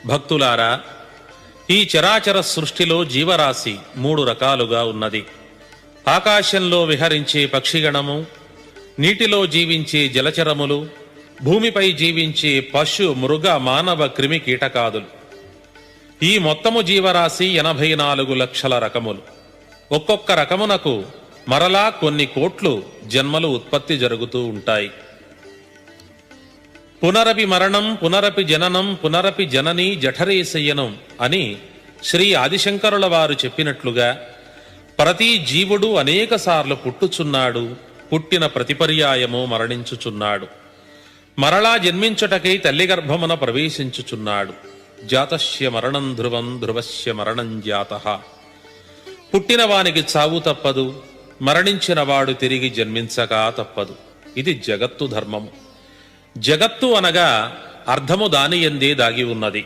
భక్తులారా, ఈ చరాచర సృష్టిలో జీవరాశి 3 రకాలుగా ఉన్నది. ఆకాశంలో విహరించే పక్షిగణము, నీటిలో జీవించే జలచరములు, భూమిపై జీవించే పశు మృగ మానవ క్రిమి కీటకాదులు. ఈ మొత్తము జీవరాశి 84 లక్షల రకములు. ఒక్కొక్క రకమునకు మరలా కొన్ని కోట్లు జన్మలు ఉత్పత్తి జరుగుతూ ఉంటాయి. పునరపి మరణం పునరపి జననం పునరపి జనని జఠరేశయనం అని శ్రీ ఆదిశంకరుల వారు చెప్పినట్లుగా ప్రతి జీవుడు అనేకసార్లు పుట్టుచున్నాడు, పుట్టిన ప్రతిపర్యాయము మరణించుచున్నాడు. మరలా జన్మించుటకై తల్లి గర్భమున ప్రవేశించుచున్నాడు. జాతస్య మరణం ధ్రువం ధ్రువస్య మరణం జాతః. పుట్టిన వానికి చావు తప్పదు, మరణించిన వాడు తిరిగి జన్మించక తప్పదు. ఇది జగత్తు ధర్మము. జగత్తు అనగా అర్థము దానియందే దాగి ఉన్నది.